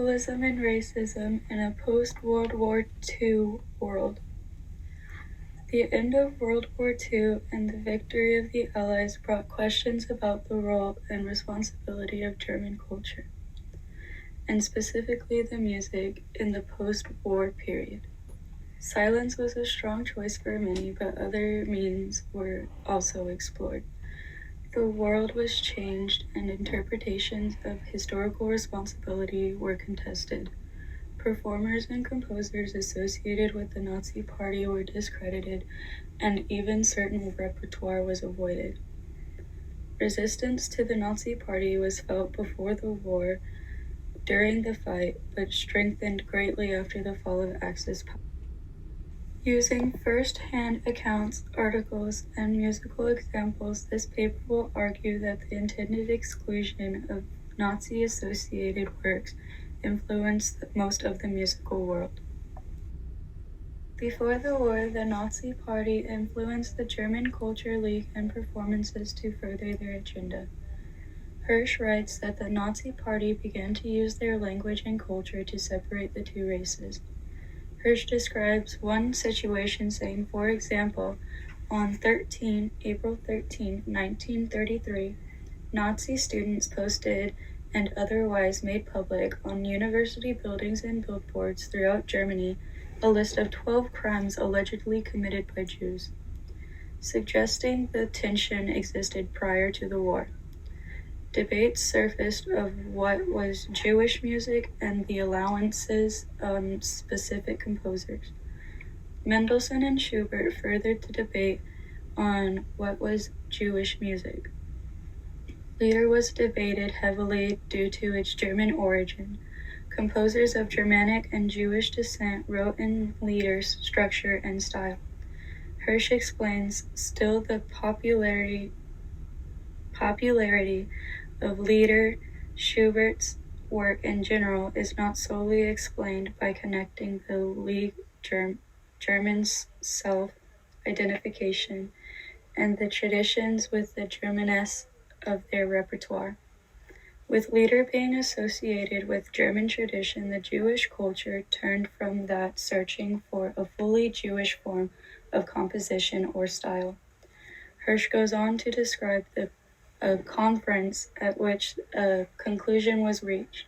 Radicalism and racism in a post-World War II world. The end of World War II and the victory of the Allies brought questions about the role and responsibility of German culture, and specifically the music, in the post-war period. Silence was a strong choice for many, but other means were also explored. The world was changed, and interpretations of historical responsibility were contested. Performers and composers associated with the Nazi Party were discredited, and even certain repertoire was avoided. Resistance to the Nazi Party was felt before the war, during the fight, but strengthened greatly after the fall of Axis power. Using first-hand accounts, articles, and musical examples, this paper will argue that the intended exclusion of Nazi-associated works influenced most of the musical world. Before the war, the Nazi Party influenced the German Culture League and performances to further their agenda. Hirsch writes that the Nazi Party began to use their language and culture to separate the two races. Hirsch describes one situation saying, for example, on April 13, 1933, Nazi students posted and otherwise made public on university buildings and billboards throughout Germany a list of 12 crimes allegedly committed by Jews, suggesting the tension existed prior to the war. Debates surfaced of what was Jewish music and the allowances on specific composers. Mendelssohn and Schubert furthered the debate on what was Jewish music. Lieder was debated heavily due to its German origin. Composers of Germanic and Jewish descent wrote in Lieder's structure and style. Hirsch explains, still the popularity of Lieder, Schubert's work in general, is not solely explained by connecting the League Germans' self-identification and the traditions with the Germanesque of their repertoire. With Lieder being associated with German tradition, the Jewish culture turned from that, searching for a fully Jewish form of composition or style. Hirsch goes on to describe a conference at which a conclusion was reached.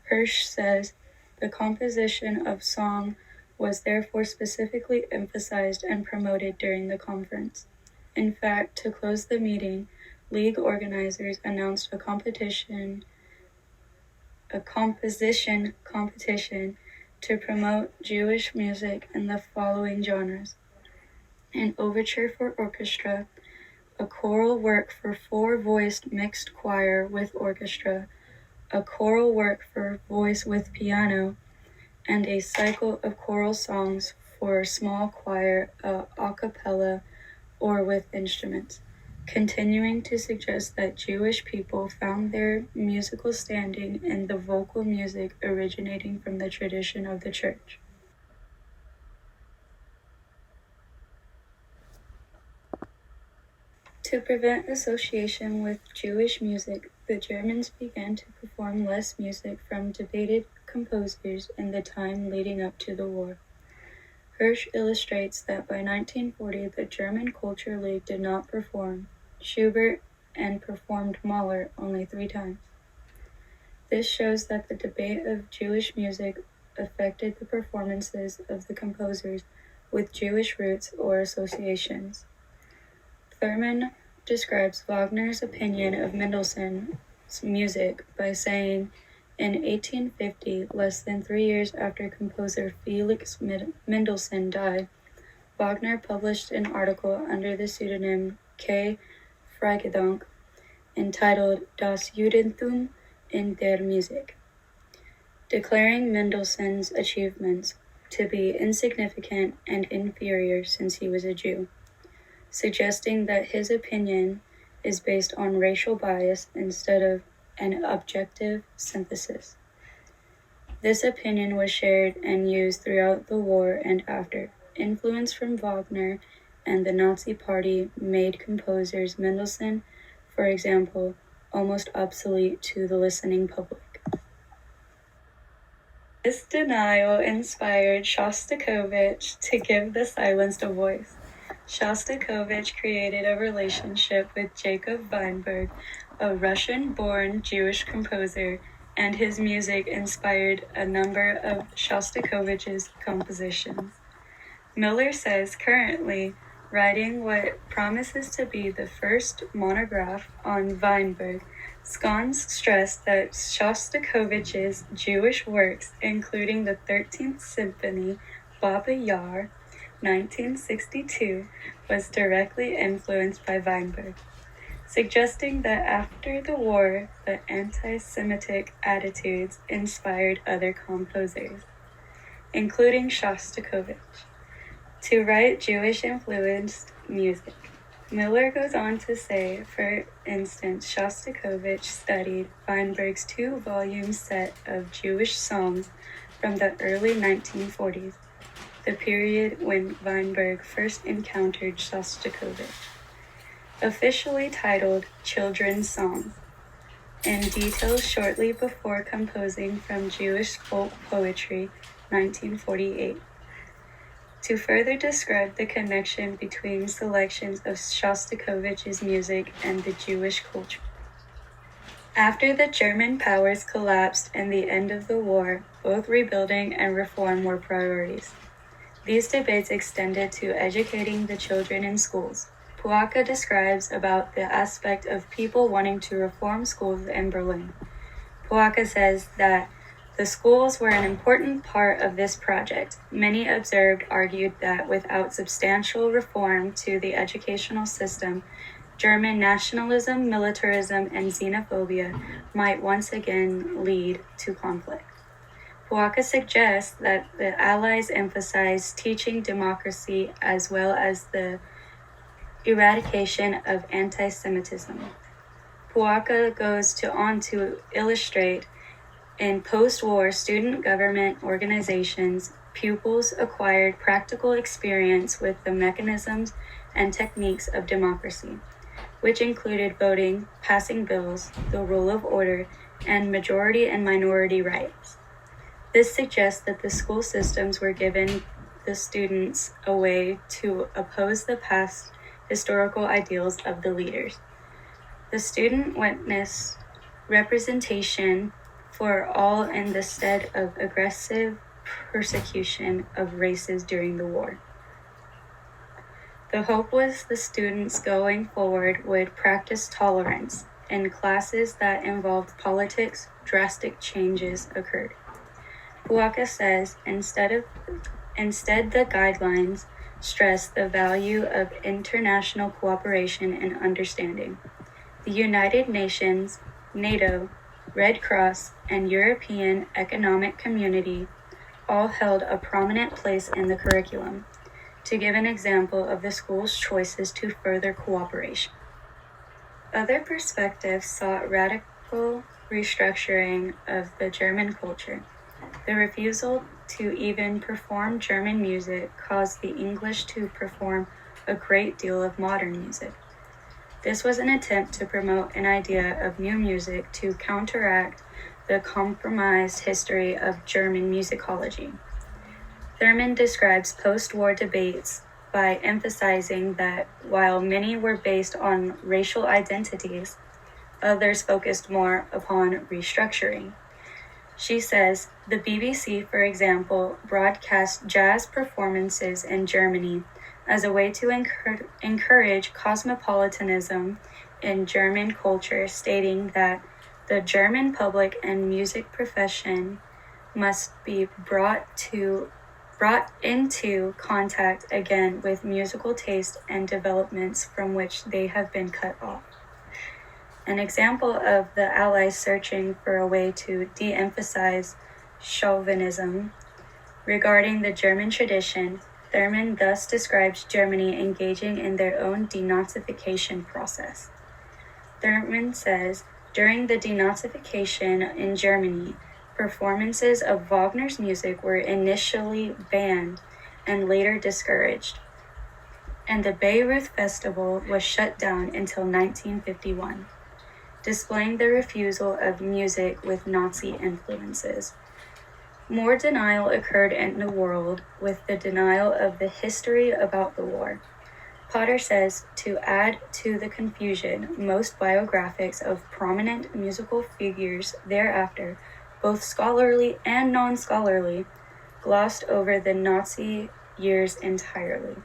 Hirsch says, the composition of song was therefore specifically emphasized and promoted during the conference. In fact, to close the meeting, League organizers announced a composition competition to promote Jewish music in the following genres: an overture for orchestra, a choral work for four-voiced mixed choir with orchestra, a choral work for voice with piano, and a cycle of choral songs for small choir, a cappella, or with instruments, continuing to suggest that Jewish people found their musical standing in the vocal music originating from the tradition of the church. To prevent association with Jewish music, the Germans began to perform less music from debated composers in the time leading up to the war. Hirsch illustrates that by 1940, the German Culture League did not perform Schubert and performed Mahler only 3 times. This shows that the debate of Jewish music affected the performances of the composers with Jewish roots or associations. Thurman describes Wagner's opinion of Mendelssohn's music by saying, in 1850, less than 3 years after composer Felix Mendelssohn died, Wagner published an article under the pseudonym K. Freigedank entitled Das Judentum in der Musik, declaring Mendelssohn's achievements to be insignificant and inferior since he was a Jew, suggesting that his opinion is based on racial bias instead of an objective synthesis. This opinion was shared and used throughout the war and after. Influence from Wagner and the Nazi Party made composers Mendelssohn, for example, almost obsolete to the listening public. This denial inspired Shostakovich to give the silenced a voice. Shostakovich created a relationship with Jacob Weinberg, a Russian-born Jewish composer, and his music inspired a number of Shostakovich's compositions. Miller says currently writing what promises to be the first monograph on Weinberg. Scons stressed that Shostakovich's Jewish works, including the 13th Symphony, Baba Yar, 1962, was directly influenced by Weinberg, suggesting that after the war, the anti-Semitic attitudes inspired other composers, including Shostakovich, to write Jewish-influenced music. Miller goes on to say, for instance, Shostakovich studied Weinberg's 2-volume set of Jewish songs from the early 1940s, the period when Weinberg first encountered Shostakovich. Officially titled Children's Songs, in details shortly before composing from Jewish folk poetry, 1948. To further describe the connection between selections of Shostakovich's music and the Jewish culture. After the German powers collapsed and the end of the war, both rebuilding and reform were priorities. These debates extended to educating the children in schools. Puaka describes about the aspect of people wanting to reform schools in Berlin. Puaka says that the schools were an important part of this project. Many observed argued that without substantial reform to the educational system, German nationalism, militarism, and xenophobia might once again lead to conflict. Puaka suggests that the Allies emphasized teaching democracy as well as the eradication of anti-Semitism. Puaka goes on to illustrate in post-war student government organizations, pupils acquired practical experience with the mechanisms and techniques of democracy, which included voting, passing bills, the rule of order, and majority and minority rights. This suggests that the school systems were given the students a way to oppose the past historical ideals of the leaders. The student witnessed representation for all in the stead of aggressive persecution of races during the war. The hope was the students going forward would practice tolerance. In classes that involved politics, drastic changes occurred. Puaka says instead the guidelines stress the value of international cooperation and understanding. The United Nations, NATO, Red Cross, and European Economic Community all held a prominent place in the curriculum, to give an example of the school's choices to further cooperation. Other perspectives sought radical restructuring of the German culture. The refusal to even perform German music caused the English to perform a great deal of modern music. This was an attempt to promote an idea of new music to counteract the compromised history of German musicology. Thurman describes post-war debates by emphasizing that while many were based on racial identities, others focused more upon restructuring. She says, the BBC, for example, broadcast jazz performances in Germany as a way to encourage cosmopolitanism in German culture, stating that the German public and music profession must be brought into contact again with musical taste and developments from which they have been cut off. An example of the Allies searching for a way to de-emphasize chauvinism regarding the German tradition, Thurman thus describes Germany engaging in their own denazification process. Thurman says, during the denazification in Germany, performances of Wagner's music were initially banned and later discouraged, and the Bayreuth Festival was shut down until 1951, displaying the refusal of music with Nazi influences. More denial occurred in the world with the denial of the history about the war. Potter says, to add to the confusion, most biographics of prominent musical figures thereafter, both scholarly and non-scholarly, glossed over the Nazi years entirely,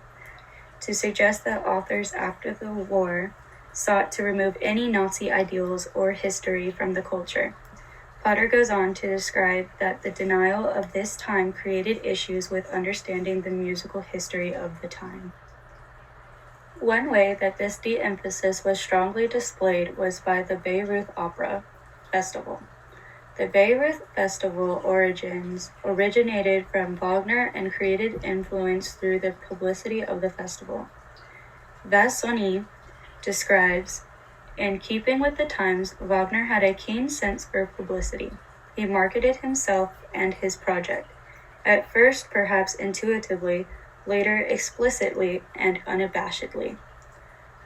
to suggest that authors after the war sought to remove any Nazi ideals or history from the culture. Potter goes on to describe that the denial of this time created issues with understanding the musical history of the time. One way that this de-emphasis was strongly displayed was by the Bayreuth Opera Festival. The Bayreuth Festival originated from Wagner and created influence through the publicity of the festival. Vasoni describes, in keeping with the times, Wagner had a keen sense for publicity. He marketed himself and his project, at first perhaps intuitively, later explicitly and unabashedly.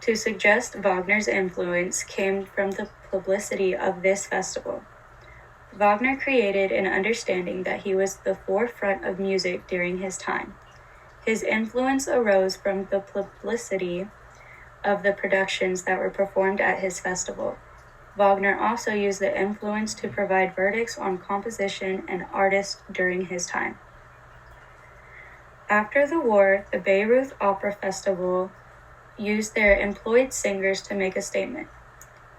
To suggest Wagner's influence came from the publicity of this festival. Wagner created an understanding that he was the forefront of music during his time. His influence arose from the publicity of the productions that were performed at his festival. Wagner also used the influence to provide verdicts on composition and artists during his time. After the war, the Bayreuth Opera Festival used their employed singers to make a statement.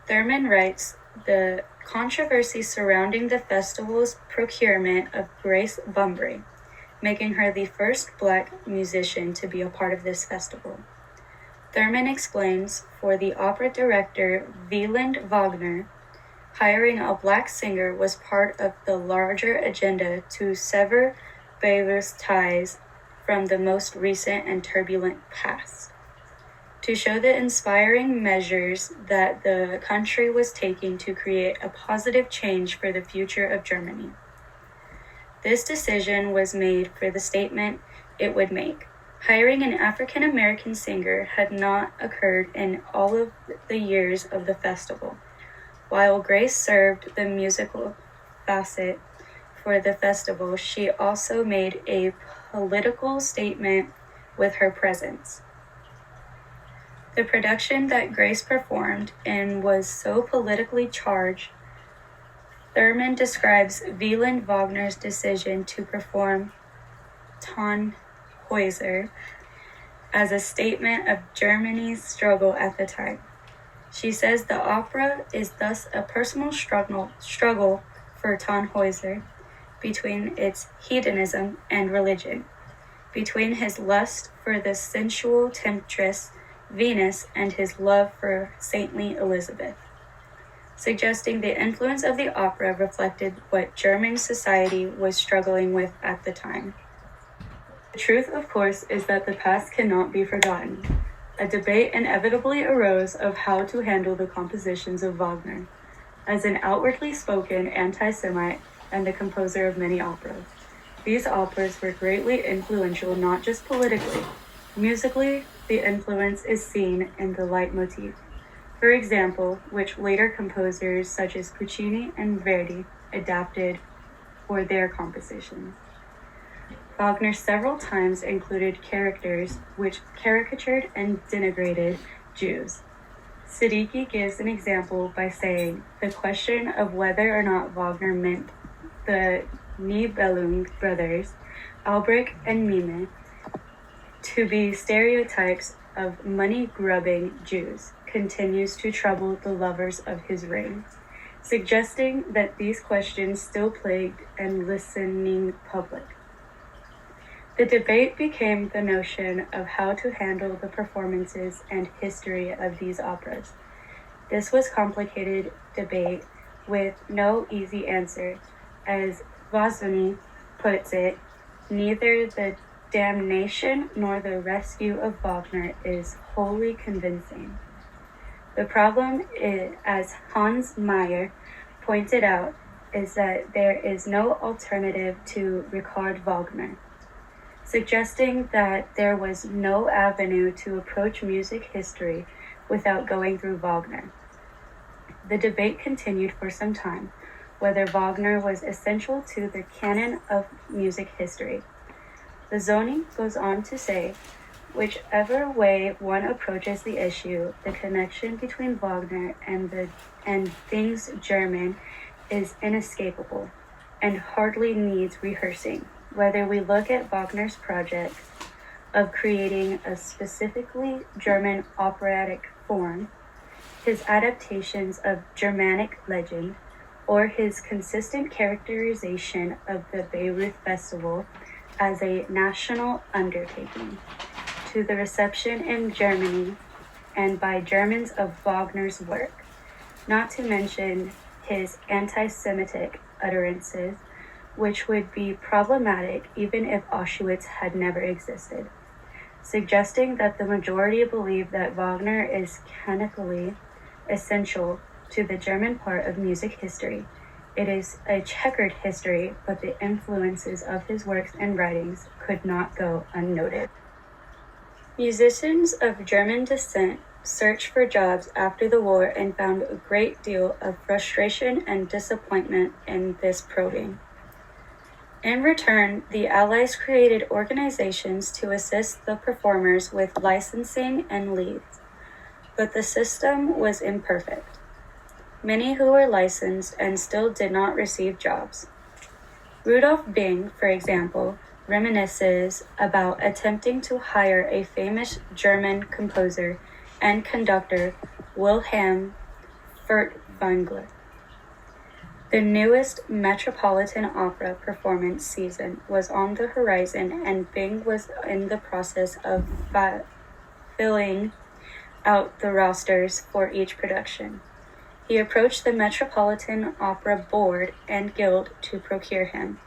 Thurman writes, the controversy surrounding the festival's procurement of Grace Bumbry, making her the first black musician to be a part of this festival. Thurman explains, for the opera director Wieland Wagner, hiring a black singer was part of the larger agenda to sever Bayreuth's ties from the most recent and turbulent past, to show the inspiring measures that the country was taking to create a positive change for the future of Germany. This decision was made for the statement it would make. Hiring an African-American singer had not occurred in all of the years of the festival. While Grace served the musical facet for the festival, she also made a political statement with her presence. The production that Grace performed in was so politically charged. Thurman describes Wieland Wagner's decision to perform Tannhäuser as a statement of Germany's struggle at the time. She says the opera is thus a personal struggle for Tannhäuser between its hedonism and religion, between his lust for the sensual temptress Venus and his love for saintly Elizabeth, suggesting the influence of the opera reflected what German society was struggling with at the time. The truth, of course, is that the past cannot be forgotten. A debate inevitably arose of how to handle the compositions of Wagner, as an outwardly spoken anti-Semite and the composer of many operas. These operas were greatly influential not just politically. Musically, the influence is seen in the leitmotif, for example, which later composers such as Puccini and Verdi adapted for their compositions. Wagner several times included characters which caricatured and denigrated Jews. Siddiqui gives an example by saying, the question of whether or not Wagner meant the Nibelung brothers, Albrecht and Mime, to be stereotypes of money-grubbing Jews, continues to trouble the lovers of his reign, suggesting that these questions still plagued a listening public. The debate became the notion of how to handle the performances and history of these operas. This was complicated debate with no easy answer. As Vasoni puts it, neither the damnation nor the rescue of Wagner is wholly convincing. The problem is, as Hans Meyer pointed out, is that there is no alternative to Richard Wagner, suggesting that there was no avenue to approach music history without going through Wagner. The debate continued for some time. whether Wagner was essential to the canon of music history. Bazzoni goes on to say, whichever way one approaches the issue, the connection between Wagner and things German is inescapable and hardly needs rehearsing. Whether we look at Wagner's project of creating a specifically German operatic form, his adaptations of Germanic legend, or his consistent characterization of the Bayreuth Festival as a national undertaking, to the reception in Germany and by Germans of Wagner's work, not to mention his anti-Semitic utterances, which would be problematic even if Auschwitz had never existed, suggesting that the majority believe that Wagner is canonically essential to the German part of music history. It is a checkered history, but the influences of his works and writings could not go unnoted. Musicians of German descent searched for jobs after the war and found a great deal of frustration and disappointment in this probing. In return, the Allies created organizations to assist the performers with licensing and leads, but the system was imperfect. Many who were licensed and still did not receive jobs. Rudolf Bing, for example, reminisces about attempting to hire a famous German composer and conductor, Wilhelm Furtwängler. The newest Metropolitan Opera performance season was on the horizon, and Bing was in the process of filling out the rosters for each production. He approached the Metropolitan Opera Board and Guild to procure him.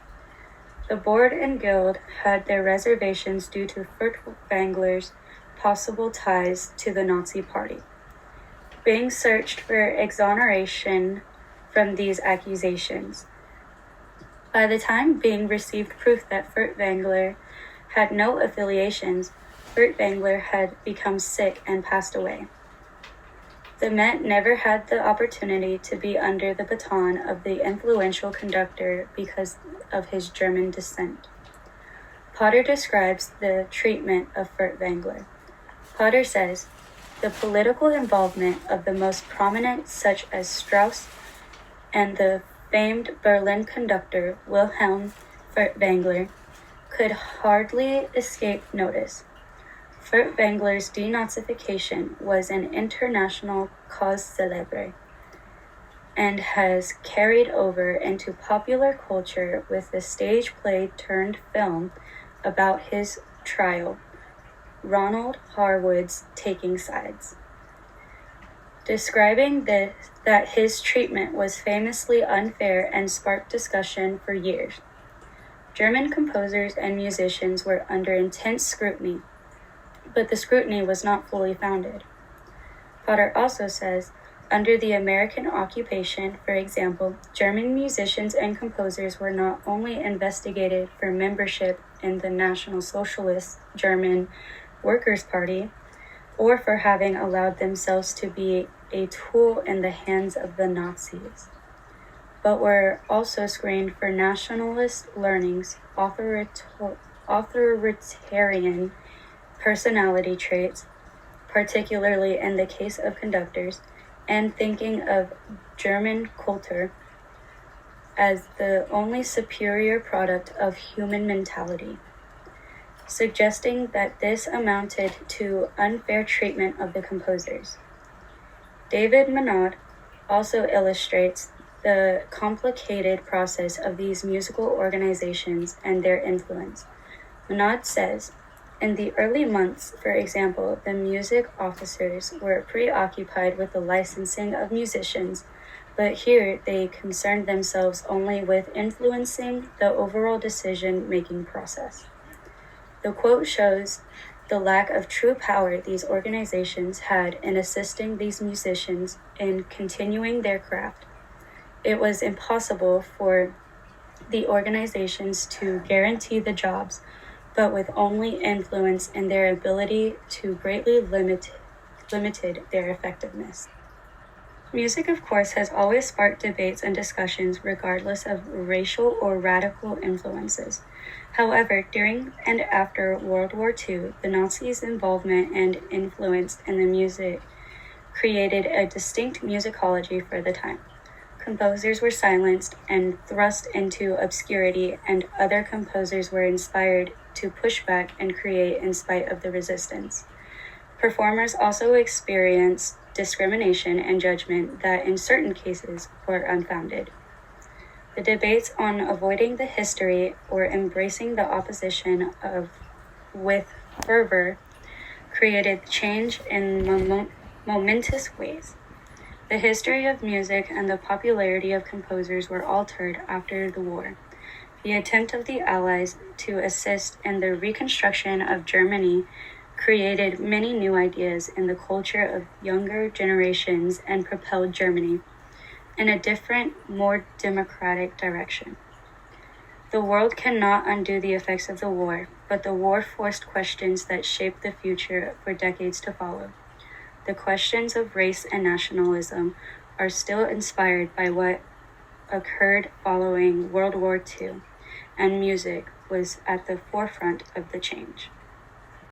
The board and guild had their reservations due to Furtwängler's possible ties to the Nazi Party. Bing searched for exoneration from these accusations. By the time Bing received proof that Furtwängler had no affiliations, Furtwängler had become sick and passed away. The Met never had the opportunity to be under the baton of the influential conductor because of his German descent. Potter describes the treatment of Furtwängler. Potter says, the political involvement of the most prominent, such as Strauss and the famed Berlin conductor Wilhelm Furtwängler, could hardly escape notice. Furtwängler's denazification was an international cause célèbre and has carried over into popular culture with the stage play turned film about his trial, Ronald Harwood's Taking Sides. Describing that his treatment was famously unfair and sparked discussion for years. German composers and musicians were under intense scrutiny, but the scrutiny was not fully founded. Potter also says, under the American occupation, for example, German musicians and composers were not only investigated for membership in the National Socialist German Workers' Party, or for having allowed themselves to be a tool in the hands of the Nazis, but were also screened for nationalist leanings, authoritarian personality traits, particularly in the case of conductors, and thinking of German Kultur as the only superior product of human mentality, suggesting that this amounted to unfair treatment of the composers. David Manaud also illustrates the complicated process of these musical organizations and their influence. Manaud says, in the early months, for example, the music officers were preoccupied with the licensing of musicians, but here they concerned themselves only with influencing the overall decision-making process. The quote shows the lack of true power these organizations had in assisting these musicians in continuing their craft. It was impossible for the organizations to guarantee the jobs, but with only influence and their ability to greatly limited their effectiveness. Music, of course, has always sparked debates and discussions regardless of racial or radical influences. However, during and after World War II, the Nazis' involvement and influence in the music created a distinct musicology for the time. Composers were silenced and thrust into obscurity, and other composers were inspired to push back and create in spite of the resistance. Performers also experienced discrimination and judgment that in certain cases were unfounded. The debates on avoiding the history or embracing the opposition with fervor created change in momentous ways. The history of music and the popularity of composers were altered after the war. The attempt of the Allies to assist in the reconstruction of Germany created many new ideas in the culture of younger generations and propelled Germany in a different, more democratic direction. The world cannot undo the effects of the war, but the war forced questions that shaped the future for decades to follow. The questions of race and nationalism are still inspired by what occurred following World War II, and music was at the forefront of the change.